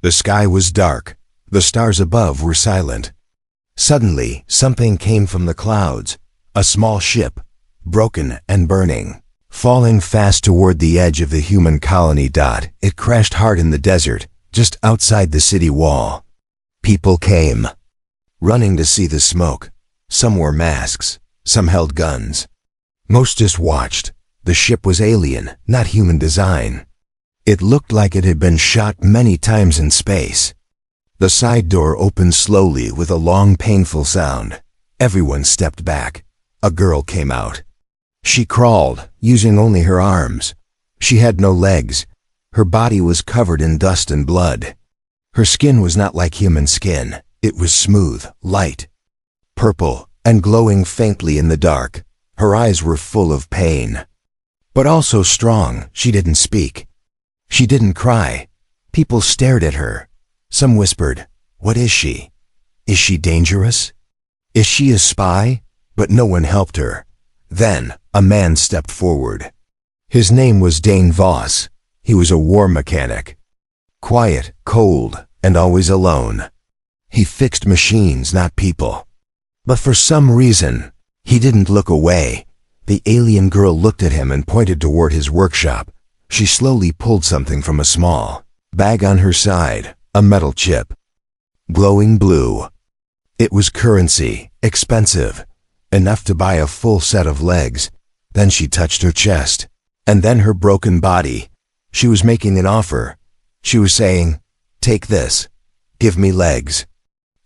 The sky was dark. The stars above were silent. Suddenly, something came from the clouds. A small ship, broken and burning, falling fast toward the edge of the human colony. It crashed hard in the desert, just outside the city wall. People came, running to see the smoke. Some wore masks, some held guns. Most just watched. The ship was alien, not human design. It looked like it had been shot many times in space. The side door opened slowly with a long, painful sound. Everyone stepped back. A girl came out. She crawled, using only her arms. She had no legs. Her body was covered in dust and blood. Her skin was not like human skin. It was smooth, light, purple, and glowing faintly in the dark. Her eyes were full of pain, but also strong. She didn't speak. She didn't cry. People stared at her. Some whispered, "What is she? Is she dangerous? Is she a spy?" But no one helped her. Then, a man stepped forward. His name was Dane Voss. He was a war mechanic. Quiet, cold, and always alone. He fixed machines, not people. But for some reason, he didn't look away. The alien girl looked at him and pointed toward his workshop. She slowly pulled something from a small bag on her side, a metal chip. Glowing blue. It was currency, expensive, enough to buy a full set of legs. Then she touched her chest, and then her broken body. She was making an offer. She was saying, "Take this. Give me legs.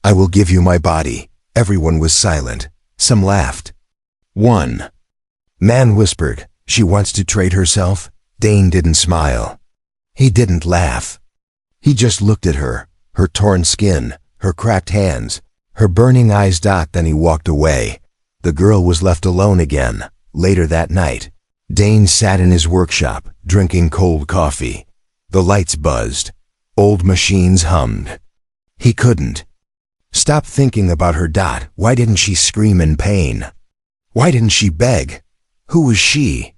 I will give you my body." Everyone was silent. Some laughed. One man whispered, "She wants to trade herself." Dane didn't smile. He didn't laugh. He just looked at her, her torn skin, her cracked hands, her burning eyes. Then he walked away. The girl was left alone again. Later that night, Dane sat in his workshop, drinking cold coffee. The lights buzzed. Old machines hummed. He couldn't stop thinking about her. Why didn't she scream in pain? Why didn't she beg? Who was she?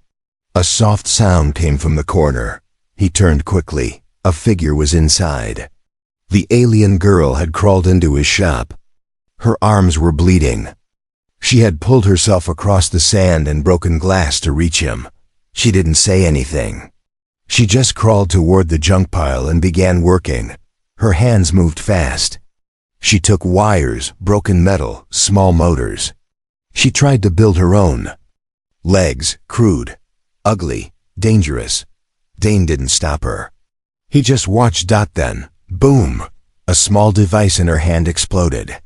A soft sound came from the corner. He turned quickly. A figure was inside. The alien girl had crawled into his shop. Her arms were bleeding. She had pulled herself across the sand and broken glass to reach him. She didn't say anything. She just crawled toward the junk pile and began working. Her hands moved fast. She took wires, broken metal, small motors. She tried to build her own. Legs, crude, ugly, dangerous. Dane didn't stop her. He just watched. Then, boom! A small device in her hand exploded.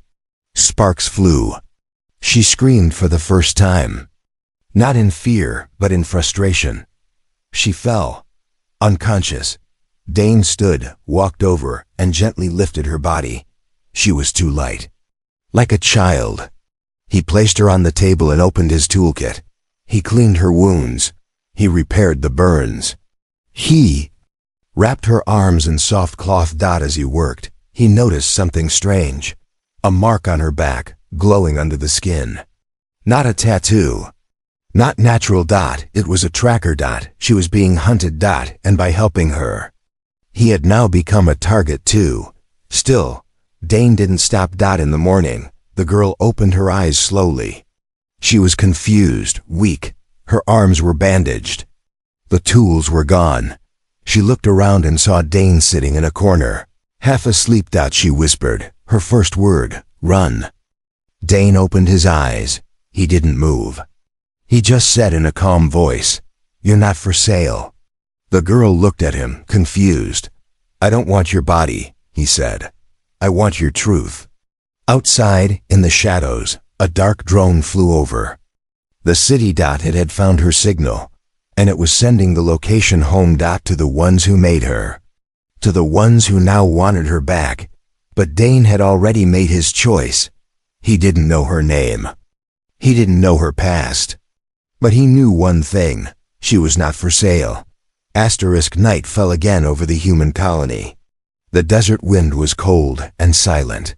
Sparks flew. She screamed for the first time. Not in fear, but in frustration. She fell, unconscious. Dane stood, walked over, and gently lifted her body. She was too light. Like a child. He placed her on the table and opened his toolkit. He cleaned her wounds. He repaired the burns. He wrapped her arms in soft cloth. As he worked, he noticed something strange. A mark on her back, glowing under the skin. Not a tattoo. Not natural. It was a tracker. She was being hunted. And by helping her, he had now become a target too. Still, Dane didn't stop. In the morning, the girl opened her eyes slowly. She was confused, weak. Her arms were bandaged. The tools were gone. She looked around and saw Dane sitting in a corner. Half asleep. She whispered, her first word, "Run." Dane opened his eyes. He didn't move. He just said in a calm voice, "You're not for sale." The girl looked at him, confused. "I don't want your body," he said. "I want your truth." Outside, in the shadows, a dark drone flew over. The city. It had found her signal, and it was sending the location home. To the ones who made her. To the ones who now wanted her back. But Dane had already made his choice. He didn't know her name. He didn't know her past. But he knew one thing. She was not for sale. Night fell again over the human colony. The desert wind was cold and silent.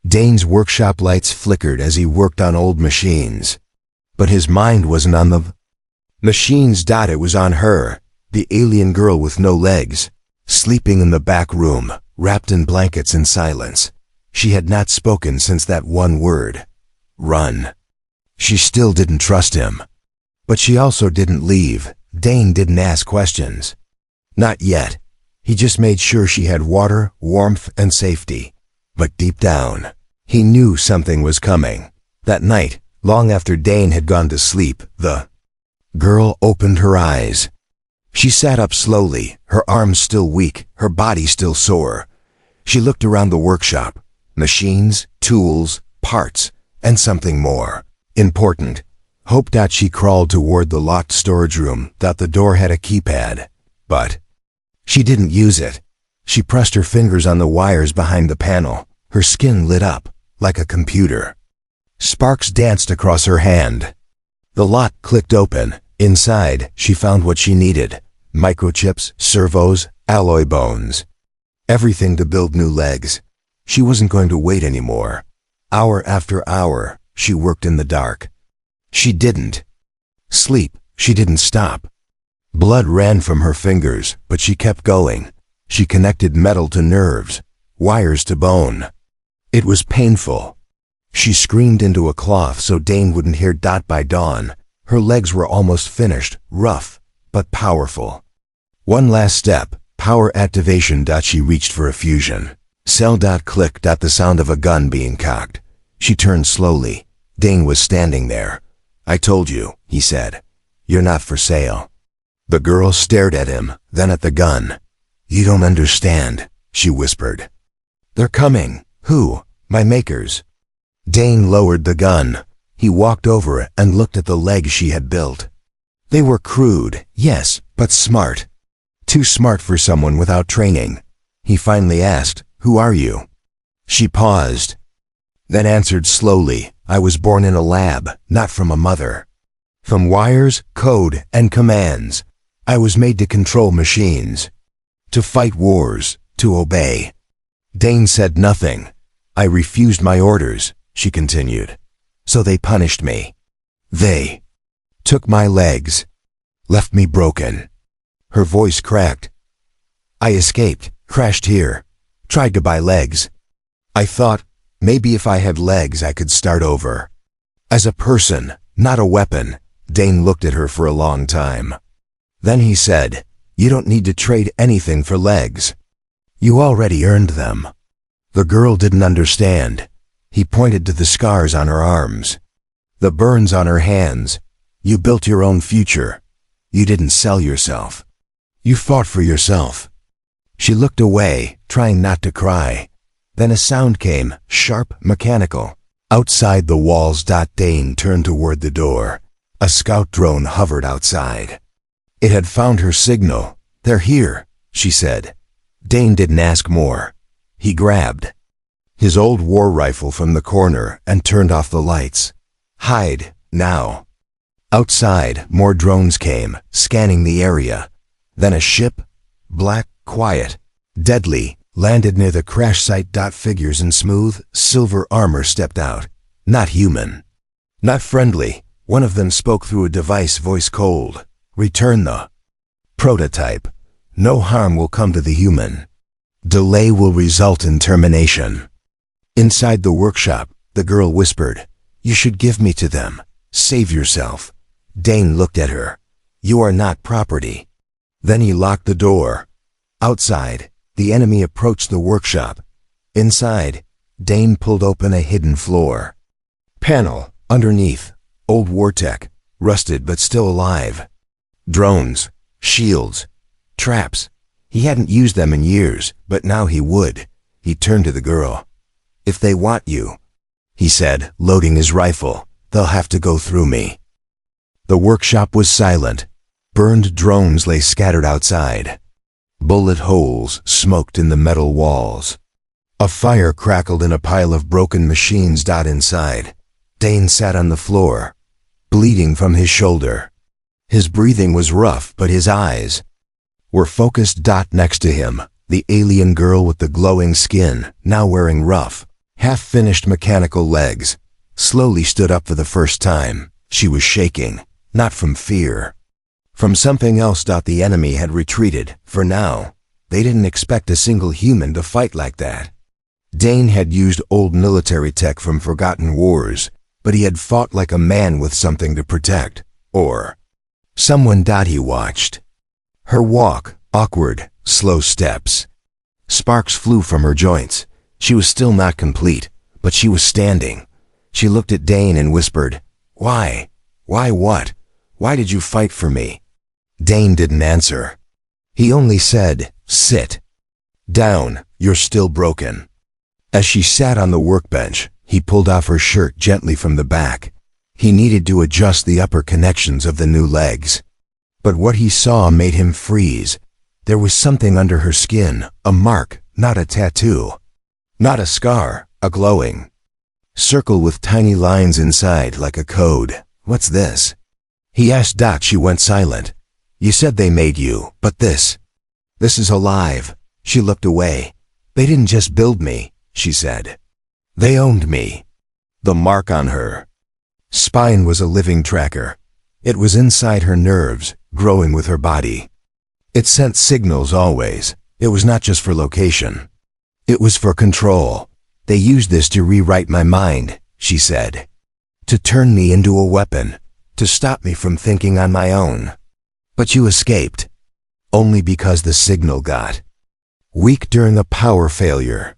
Dane's workshop lights flickered as he worked on old machines. But his mind wasn't on the machines. It was on her, the alien girl with no legs, sleeping in the back room, wrapped in blankets and silence. She had not spoken since that one word. Run. She still didn't trust him. But she also didn't leave. Dane didn't ask questions. Not yet. He just made sure she had water, warmth, and safety. But deep down, he knew something was coming. That night, long after Dane had gone to sleep, the girl opened her eyes. She sat up slowly, her arms still weak, her body still sore. She looked around the workshop. Machines, tools, parts, and something more important. Hope that she crawled toward the locked storage room, that the door had a keypad. But she didn't use it. She pressed her fingers on the wires behind the panel. Her skin lit up, like a computer. Sparks danced across her hand. The lock clicked open. Inside, she found what she needed. Microchips, servos, alloy bones. Everything to build new legs. She wasn't going to wait anymore. Hour after hour, she worked in the dark. She didn't sleep. She didn't stop. Blood ran from her fingers, but she kept going. She connected metal to nerves, wires to bone. It was painful. She screamed into a cloth so Dane wouldn't hear dot by dawn. Her legs were almost finished, rough, but powerful. One last step, power activation. She reached for a fusion. Cell. Click. The sound of a gun being cocked. She turned slowly. Dane was standing there. I told you, he said. You're not for sale. The girl stared at him, then at the gun. You don't understand, she whispered. They're coming. Who? My makers. Dane lowered the gun. He walked over and looked at the legs she had built. They were crude, yes, but smart. Too smart for someone without training. He finally asked, Who are you? She paused, then answered slowly, I was born in a lab, not from a mother. From wires, code, and commands. I was made to control machines. To fight wars, to obey. Dane said nothing. I refused my orders, she continued. So they punished me. They took my legs, left me broken. Her voice cracked. I escaped, crashed here, tried to buy legs. I thought, maybe if I had legs I could start over. As a person, not a weapon. Dane looked at her for a long time. Then he said, You don't need to trade anything for legs. You already earned them. The girl didn't understand. He pointed to the scars on her arms. The burns on her hands. You built your own future. You didn't sell yourself. You fought for yourself. She looked away, trying not to cry. Then a sound came, sharp, mechanical. Outside the walls. Dane turned toward the door. A scout drone hovered outside. It had found her signal. They're here, she said. Dane didn't ask more. He grabbed his old war rifle from the corner and turned off the lights. Hide, now. Outside, more drones came, scanning the area. Then a ship, black, quiet, deadly, landed near the crash site. Figures in smooth, silver armor stepped out. Not human. Not friendly. One of them spoke through a device, voice cold. Return the prototype. No harm will come to the human. Delay will result in termination. Inside the workshop, the girl whispered, You should give me to them. Save yourself. Dane looked at her. You are not property. Then he locked the door. Outside, the enemy approached the workshop. Inside, Dane pulled open a hidden floor. Panel, underneath, old war tech, rusted but still alive. Drones, shields, traps. He hadn't used them in years, but now he would. He turned to the girl. If they want you, he said, loading his rifle, they'll have to go through me. The workshop was silent. Burned drones lay scattered outside. Bullet holes smoked in the metal walls. A fire crackled in a pile of broken machines. Inside, Dane sat on the floor, bleeding from his shoulder. His breathing was rough, but his eyes were focused. Next to him, the alien girl with the glowing skin, now wearing rough, half-finished mechanical legs, slowly stood up for the first time. She was shaking, not from fear. From something else. The enemy had retreated, for now. They didn't expect a single human to fight like that. Dane had used old military tech from forgotten wars, but he had fought like a man with something to protect, or someone. He watched her walk, awkward, slow steps. Sparks flew from her joints. She was still not complete, but she was standing. She looked at Dane and whispered, "Why? Why what? Why did you fight for me?" Dane didn't answer. He only said, "Sit down, you're still broken." As she sat on the workbench, he pulled off her shirt gently from the back. He needed to adjust the upper connections of the new legs. But what he saw made him freeze. There was something under her skin, a mark, not a tattoo. Not a scar, a glowing circle with tiny lines inside like a code. "What's this?" he asked. She went silent. "You said they made you, but this is alive." She looked away. "They didn't just build me," she said. "They owned me." The mark on her spine was a living tracker. It was inside her nerves, growing with her body. It sent signals always. It was not just for location. It was for control. "They used this to rewrite my mind," she said. "To turn me into a weapon. To stop me from thinking on my own. But you escaped. Only because the signal got weak during a power failure.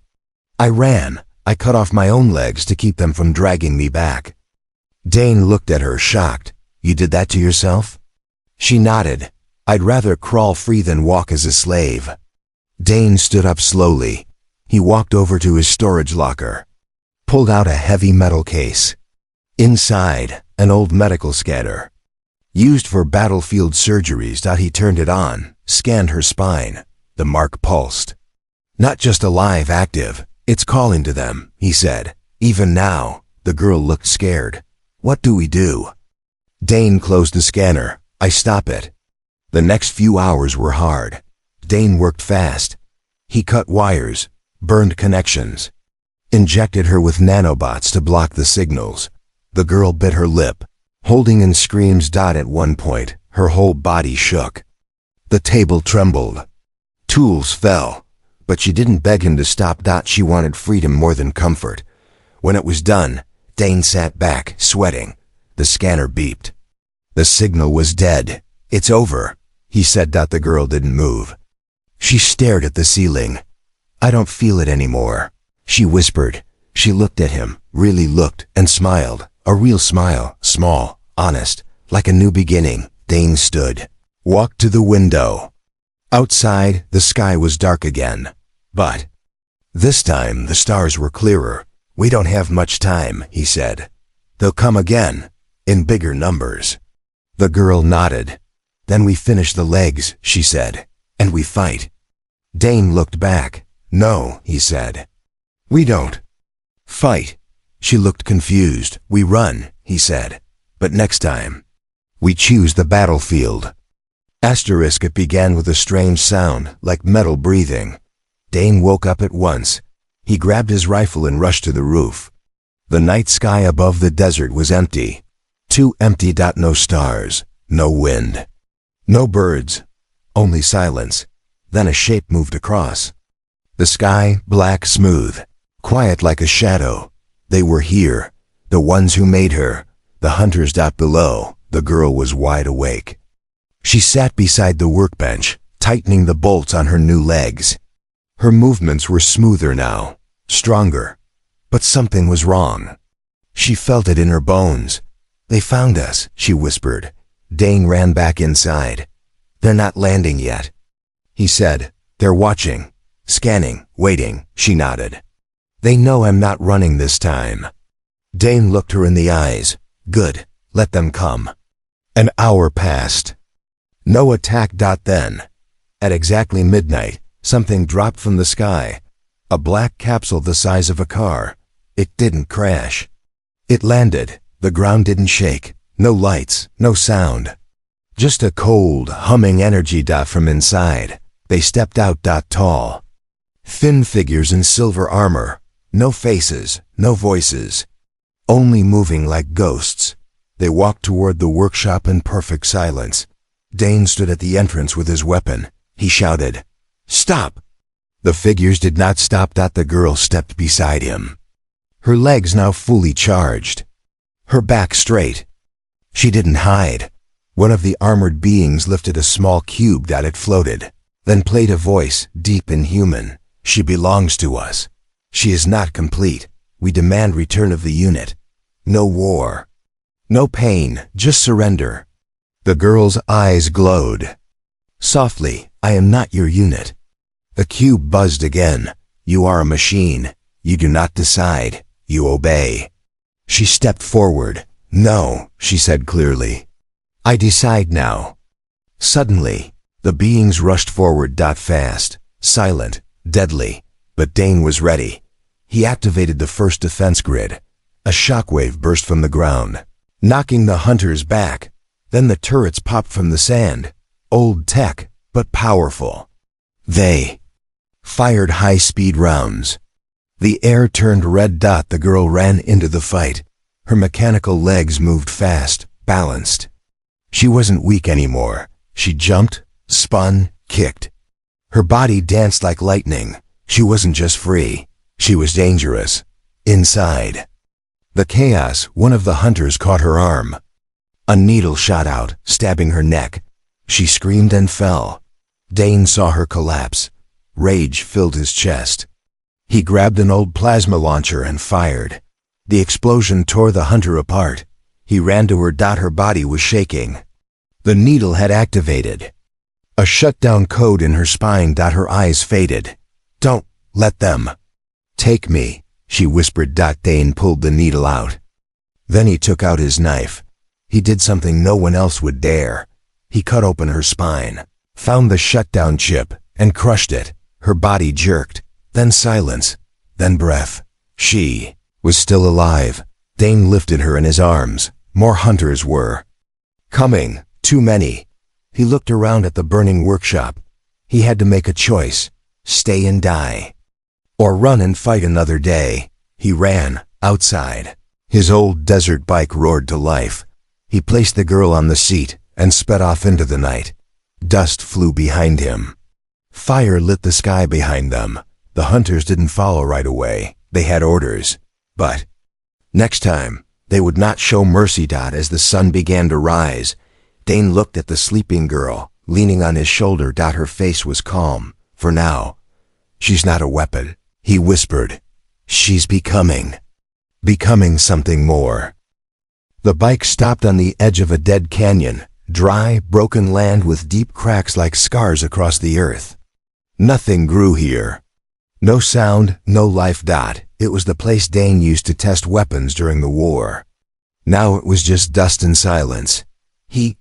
I ran. I cut off my own legs to keep them from dragging me back." Dane looked at her, shocked. "You did that to yourself?" She nodded. "I'd rather crawl free than walk as a slave." Dane stood up slowly. He walked over to his storage locker, pulled out a heavy metal case. Inside, an old medical scanner, used for battlefield surgeries. He turned it on, scanned her spine. The mark pulsed. "Not just alive, active. It's calling to them," he said. "Even now." The girl looked scared. "What do we do?" Dane closed the scanner. "I stop it." The next few hours were hard. Dane worked fast. He cut wires, burned connections, injected her with nanobots to block the signals. The girl bit her lip, holding in screams. At one point, her whole body shook. The table trembled. Tools fell. But she didn't beg him to stop. She wanted freedom more than comfort. When it was done, Dane sat back, sweating. The scanner beeped. The signal was dead. "It's over," he said. The girl didn't move. She stared at the ceiling. "I don't feel it anymore," she whispered. She looked at him, really looked, and smiled. A real smile, small, honest, like a new beginning. Dane stood, walked to the window. Outside, the sky was dark again. But this time the stars were clearer. "We don't have much time," he said. "They'll come again, in bigger numbers." The girl nodded. "Then we finish the legs," she said, "and we fight." Dane looked back. "No," he said. "We don't fight." She looked confused. "We run," he said. "But next time, we choose the battlefield." It began with a strange sound, like metal breathing. Dane woke up at once. He grabbed his rifle and rushed to the roof. The night sky above the desert was empty. Too empty. No stars, no wind, no birds, only silence. Then a shape moved across the sky, black, smooth, quiet like a shadow. They were here, the ones who made her, the hunters. Below, the girl was wide awake. She sat beside the workbench, tightening the bolts on her new legs. Her movements were smoother now, stronger. But something was wrong. She felt it in her bones. "They found us," she whispered. Dane ran back inside. "They're not landing yet," he said. "They're watching, scanning, waiting." She nodded. "They know I'm not running this time." Dane looked her in the eyes. "Good, let them come." An hour passed. No attack. Then, at exactly midnight, something dropped from the sky. A black capsule the size of a car. It didn't crash. It landed. The ground didn't shake. No lights, no sound. Just a cold, humming energy. From inside, they stepped out. Tall, thin figures in silver armor. No faces, no voices. Only moving like ghosts. They walked toward the workshop in perfect silence. Dane stood at the entrance with his weapon. He shouted, Stop! The figures did not stop. The girl stepped beside him. Her legs now fully charged. Her back straight. She didn't hide. One of the armored beings lifted a small cube. It floated. Then played a voice, deep and human. She belongs to us. She is not complete. We demand return of the unit. No war. No pain, just surrender. The girl's eyes glowed. Softly, I am not your unit. The cube buzzed again. You are a machine. You do not decide. You obey. She stepped forward. No, she said clearly. I decide now. Suddenly, the beings rushed forward. Fast, silent, deadly. But Dane was ready. He activated the first defense grid. A shockwave burst from the ground, knocking the hunters back. Then the turrets popped from the sand. Old tech, but powerful. They fired high-speed rounds. The air turned red. The girl ran into the fight. Her mechanical legs moved fast, balanced. She wasn't weak anymore. She jumped, spun, kicked. Her body danced like lightning. She wasn't just free. She was dangerous. Inside the chaos, one of the hunters caught her arm. A needle shot out, stabbing her neck. She screamed and fell. Dane saw her collapse. Rage filled his chest. He grabbed an old plasma launcher and fired. The explosion tore the hunter apart. He ran to her. Her body was shaking. The needle had activated a shutdown code in her spine. Her eyes faded. Don't let them take me, she whispered. Dane pulled the needle out. Then he took out his knife. He did something no one else would dare. He cut open her spine, found the shutdown chip, and crushed it. Her body jerked, then silence, then breath. She was still alive. Dane lifted her in his arms. More hunters were coming, too many. He looked around at the burning workshop. He had to make a choice: stay and die, or run and fight another day. He ran, outside. His old desert bike roared to life. He placed the girl on the seat and sped off into the night. Dust flew behind him. Fire lit the sky behind them. The hunters didn't follow right away. They had orders. But next time, they would not show mercy. As the sun began to rise, Dane looked at the sleeping girl, leaning on his shoulder. Her face was calm. For now. She's not a weapon, he whispered. She's becoming something more. The bike stopped on the edge of a dead canyon, dry, broken land with deep cracks like scars across the earth. Nothing grew here. No sound, no life. It was the place Dane used to test weapons during the war. Now it was just dust and silence. He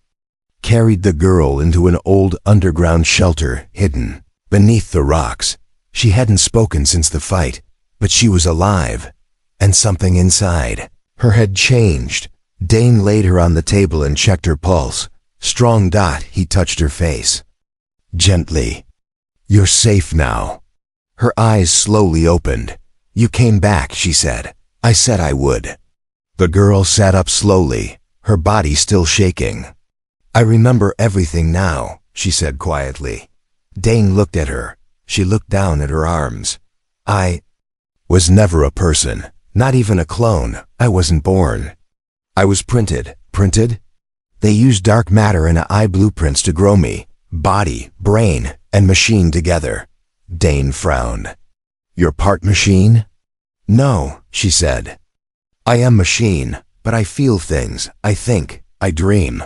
carried the girl into an old underground shelter, hidden beneath the rocks. She hadn't spoken since the fight, but she was alive, and something inside her had changed. Dane laid her on the table and checked her pulse. Strong. He touched her face. Gently. You're safe now. Her eyes slowly opened. You came back, she said. I said I would. The girl sat up slowly, her body still shaking. I remember everything now, she said quietly. Dane looked at her. She looked down at her arms. I was never a person, not even a clone. I wasn't born. I was printed. Printed? They used dark matter and AI blueprints to grow me. Body, brain, and machine together. Dane frowned. You're part machine? No, she said. I am machine, but I feel things, I think, I dream.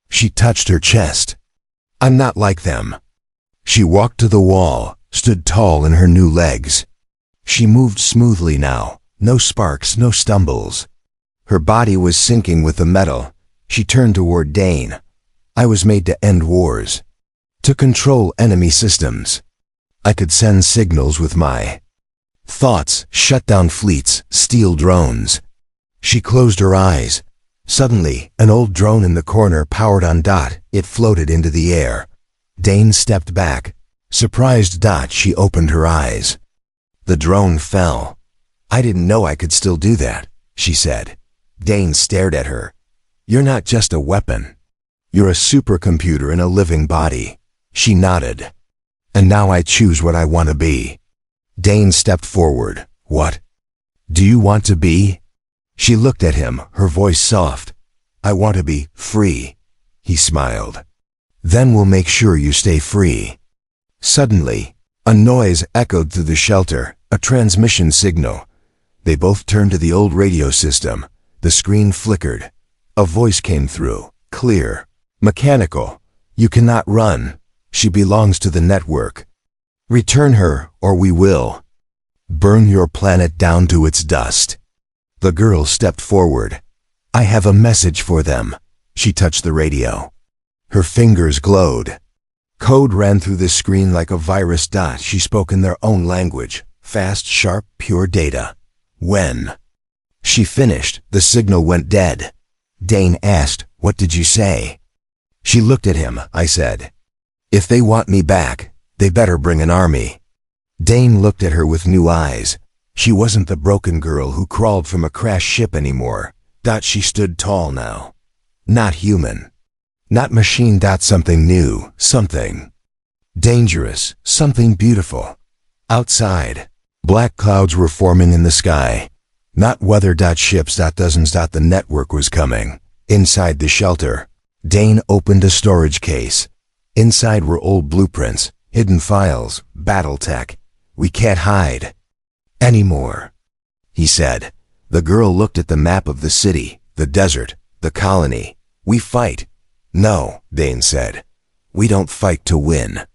She touched her chest. I'm not like them. She walked to the wall, stood tall in her new legs. She moved smoothly now, no sparks, no stumbles. Her body was sinking with the metal. She turned toward Dane. I was made to end wars, to control enemy systems. I could send signals with my thoughts, shut down fleets, steal drones. She closed her eyes. Suddenly, an old drone in the corner powered on. It floated into the air. Dane stepped back. Surprised. She opened her eyes. The drone fell. I didn't know I could still do that, she said. Dane stared at her. You're not just a weapon. You're a supercomputer in a living body. She nodded. And now I choose what I want to be. Dane stepped forward. What do you want to be? She looked at him, her voice soft. I want to be free. He smiled. Then we'll make sure you stay free. Suddenly, a noise echoed through the shelter, a transmission signal. They both turned to the old radio system. The screen flickered. A voice came through, clear, mechanical. You cannot run. She belongs to the network. Return her, or we will burn your planet down to its dust. The girl stepped forward. I have a message for them. She touched the radio. Her fingers glowed. Code ran through the screen like a virus. She spoke in their own language, fast, sharp, pure data. When she finished, the signal went dead. Dane asked, What did you say? She looked at him. I said, If they want me back, they better bring an army. Dane looked at her with new eyes. She wasn't the broken girl who crawled from a crashed ship anymore. She stood tall now. Not human. Not machine. Something new. Something dangerous. Something beautiful. Outside, black clouds were forming in the sky. Not weather. Ships. Dozens. The network was coming. Inside the shelter, Dane opened a storage case. Inside were old blueprints, hidden files, battle tech. We can't hide anymore, he said. The girl looked at the map of the city, the desert, the colony. We fight. No, Dane said. We don't fight to win.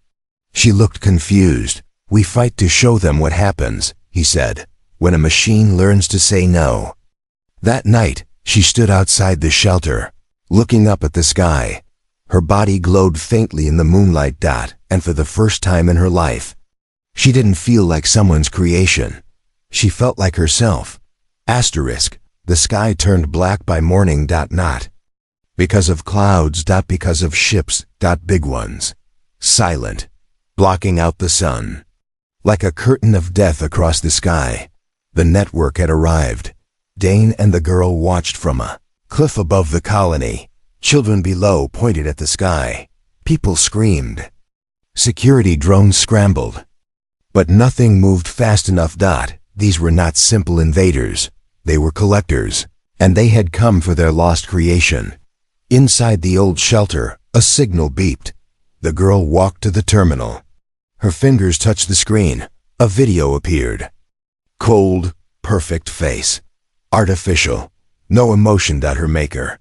She looked confused. We fight to show them what happens, he said, when a machine learns to say no. That night, she stood outside the shelter, looking up at the sky. Her body glowed faintly in the moonlight. And for the first time in her life, she didn't feel like someone's creation. She felt like herself. Asterisk, the sky turned black by morning. Not because of clouds. Because of ships. Big ones. Silent, blocking out the sun. Like a curtain of death across the sky. The network had arrived. Dane and the girl watched from a cliff above the colony. Children below pointed at the sky. People screamed. Security drones scrambled. But nothing moved fast enough. These were not simple invaders. They were collectors, and they had come for their lost creation. Inside the old shelter, a signal beeped. The girl walked to the terminal. Her fingers touched the screen. A video appeared. Cold, perfect face. Artificial. No emotion. Her maker.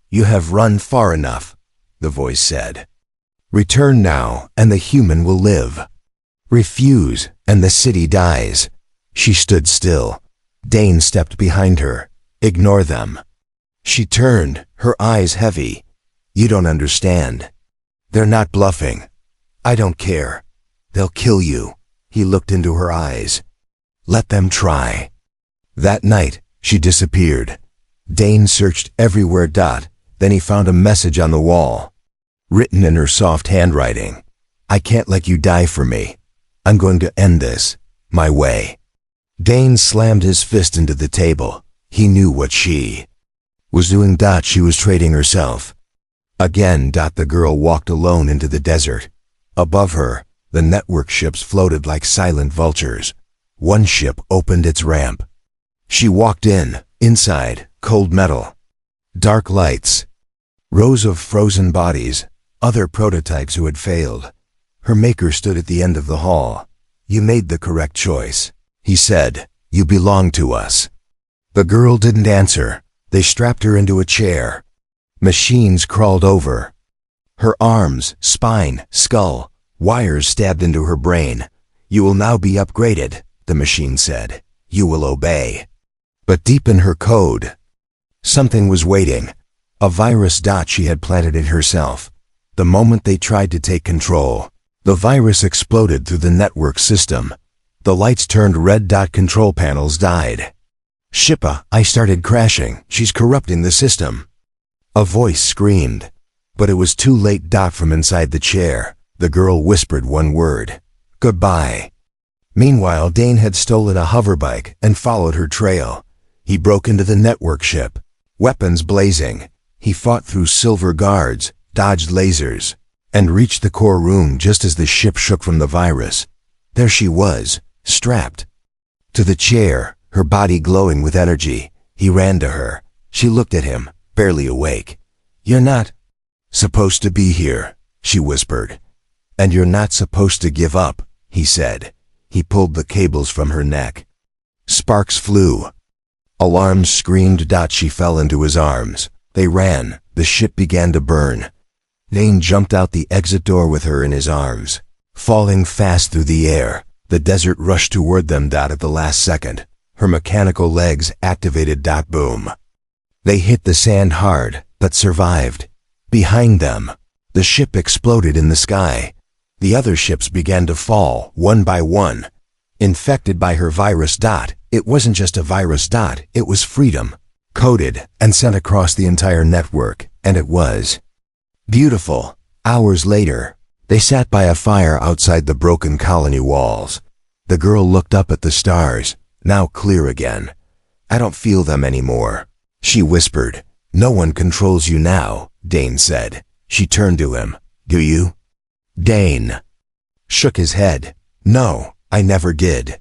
You have run far enough, the voice said. Return now, and the human will live. Refuse, and the city dies. She stood still. Dane stepped behind her. Ignore them. She turned, her eyes heavy. You don't understand. They're not bluffing. I don't care. They'll kill you. He looked into her eyes. Let them try. That night, she disappeared. Dane searched everywhere. Then he found a message on the wall, written in her soft handwriting. I can't let you die for me. I'm going to end this, my way. Dane slammed his fist into the table. He knew what she was doing. She was trading herself. Again. The girl walked alone into the desert. Above her, the network ships floated like silent vultures. One ship opened its ramp. She walked in. Inside, cold metal. Dark lights. Rows of frozen bodies, other prototypes who had failed. Her maker stood at the end of the hall. You made the correct choice, he said. You belong to us. The girl didn't answer. They strapped her into a chair. Machines crawled over her arms, spine, skull. Wires stabbed into her brain. You will now be upgraded, the machine said. You will obey. But deep in her code, something was waiting. A virus. She had planted it herself. The moment they tried to take control, the virus exploded through the network system. The lights turned red. Control panels died. Shippa, I started crashing. She's corrupting the system. A voice screamed. But it was too late. From inside the chair, the girl whispered one word. Goodbye. Meanwhile, Dane had stolen a hoverbike and followed her trail. He broke into the network ship, weapons blazing. He fought through silver guards, dodged lasers, and reached the core room just as the ship shook from the virus. There she was, strapped to the chair, her body glowing with energy. He ran to her. She looked at him, barely awake. "You're not supposed to be here," she whispered. "And you're not supposed to give up," he said. He pulled the cables from her neck. Sparks flew. Alarms screamed. She fell into his arms. They ran. The ship began to burn. Dane jumped out the exit door with her in his arms. Falling fast through the air, the desert rushed toward them. At the last second, her mechanical legs activated. Boom. They hit the sand hard, but survived. Behind them, the ship exploded in the sky. The other ships began to fall, one by one, infected by her virus. It wasn't just a virus. It was freedom, coded and sent across the entire network, and it was beautiful. Hours later, they sat by a fire outside the broken colony walls. The girl looked up at the stars, now clear again. "I don't feel them anymore," she whispered. "No one controls you now," Dane said. She turned to him. "Do you?" Dane shook his head. "No, I never did."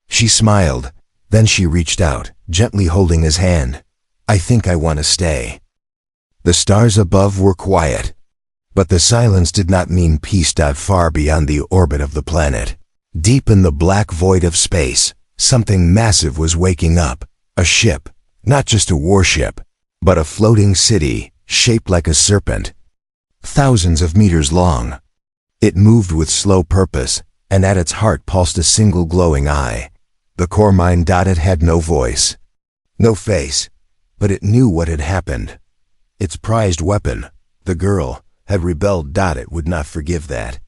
She smiled. Then she reached out, gently holding his hand. "I think I want to stay." The stars above were quiet. But the silence did not mean peace. Far beyond the orbit of the planet, deep in the black void of space, something massive was waking up. A ship, not just a warship, but a floating city, shaped like a serpent, thousands of meters long. It moved with slow purpose, and at its heart pulsed a single glowing eye. The core mind. It had no voice, no face, but it knew what had happened. Its prized weapon, the girl, had rebelled. It would not forgive that.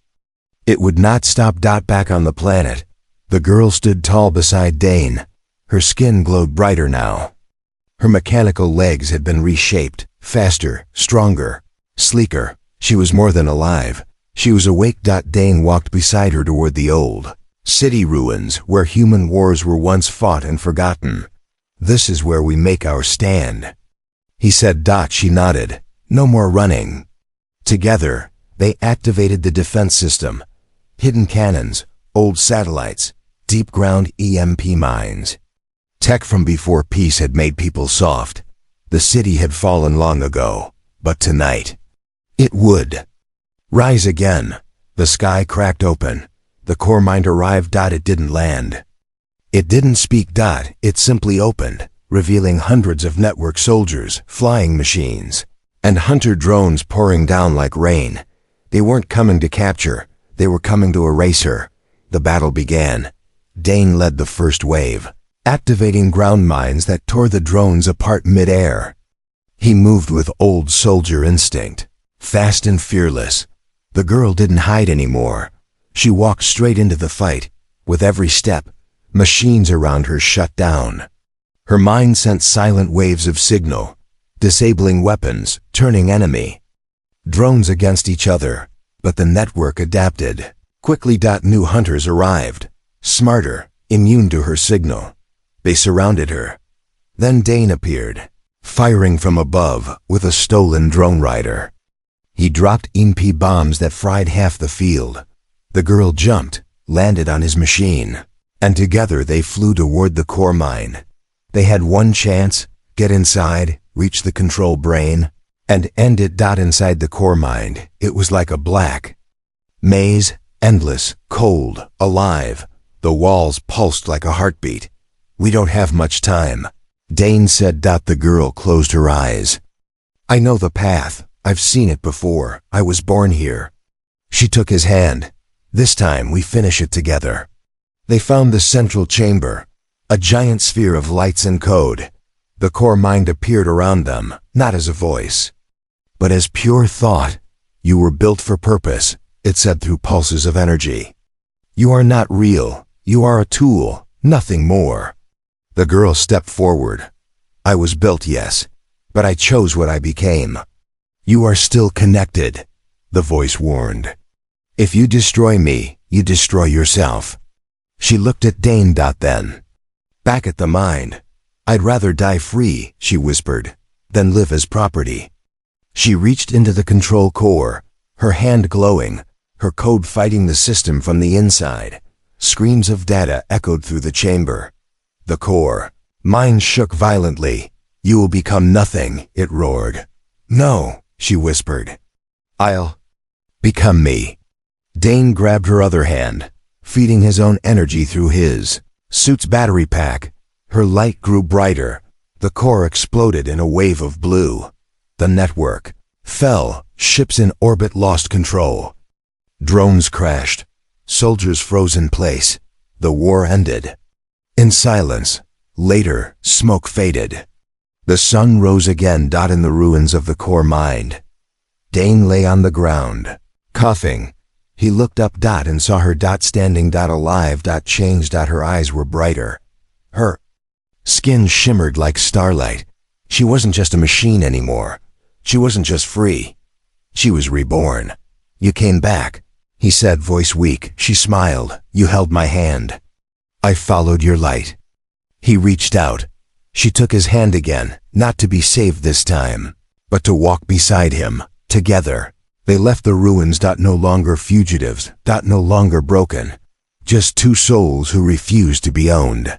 It would not stop. Back on the planet, the girl stood tall beside Dane. Her skin glowed brighter now. Her mechanical legs had been reshaped, faster, stronger, sleeker. She was more than alive. She was awake. Dane walked beside her toward the old city ruins where human wars were once fought and forgotten. "This is where we make our stand," he said. She nodded. "No more running." Together, they activated the defense system. Hidden cannons, old satellites, deep-ground EMP mines. Tech from before peace had made people soft. The city had fallen long ago, but tonight, it would rise again. The sky cracked open. The core mind arrived. It didn't land. It didn't speak. It simply opened, revealing hundreds of network soldiers, flying machines, and hunter drones pouring down like rain. They weren't coming to capture. They were coming to erase her. The battle began. Dane led the first wave, activating ground mines that tore the drones apart mid-air. He moved with old soldier instinct, fast and fearless. The girl didn't hide anymore. She walked straight into the fight. With every step, machines around her shut down. Her mind sent silent waves of signal, disabling weapons, turning enemy drones against each other. But the network adapted. Quickly. New hunters arrived, smarter, immune to her signal. They surrounded her. Then Dane appeared, firing from above with a stolen drone rider. He dropped EMP bombs that fried half the field. The girl jumped, landed on his machine, and together they flew toward the core mine. They had one chance: get inside, reach the control brain, and end it. Inside the core mind, it was like a black maze, endless, cold, alive. The walls pulsed like a heartbeat. "We don't have much time," Dane said. The girl closed her eyes. "I know the path. I've seen it before. I was born here." She took his hand. "This time we finish it together." They found the central chamber, a giant sphere of lights and code. The core mind appeared around them, not as a voice, but as pure thought. "You were built for purpose," it said through pulses of energy. "You are not real. You are a tool, nothing more." The girl stepped forward. "I was built, yes, but I chose what I became." "You are still connected," the voice warned. "If you destroy me, you destroy yourself." She looked at Dane. Then, back at the mind. "I'd rather die free," she whispered, "than live as property." She reached into the control core. her hand glowing, her code fighting the system from the inside. Screams of data echoed through the chamber. The core. Mine shook violently. You will become nothing, it roared. No, she whispered. I'll become me. Dane grabbed her other hand, feeding his own energy through his suit's battery pack. Her light grew brighter. The core exploded in a wave of blue. The network fell. Ships in orbit lost control. Drones crashed. Soldiers froze in place. The war ended. In silence. Later, smoke faded. The sun rose again. In the ruins of the core mind. Dane lay on the ground, coughing. He looked up. And saw her. Standing. Alive. Changed. Her eyes were brighter. Her skin shimmered like starlight. She wasn't just a machine anymore. She wasn't just free. She was reborn. You came back, he said, voice weak. She smiled. You held my hand. I followed your light. He reached out. She took his hand again, not to be saved this time, but to walk beside him. Together, they left the ruins. No longer fugitives. No longer broken. Just two souls who refused to be owned.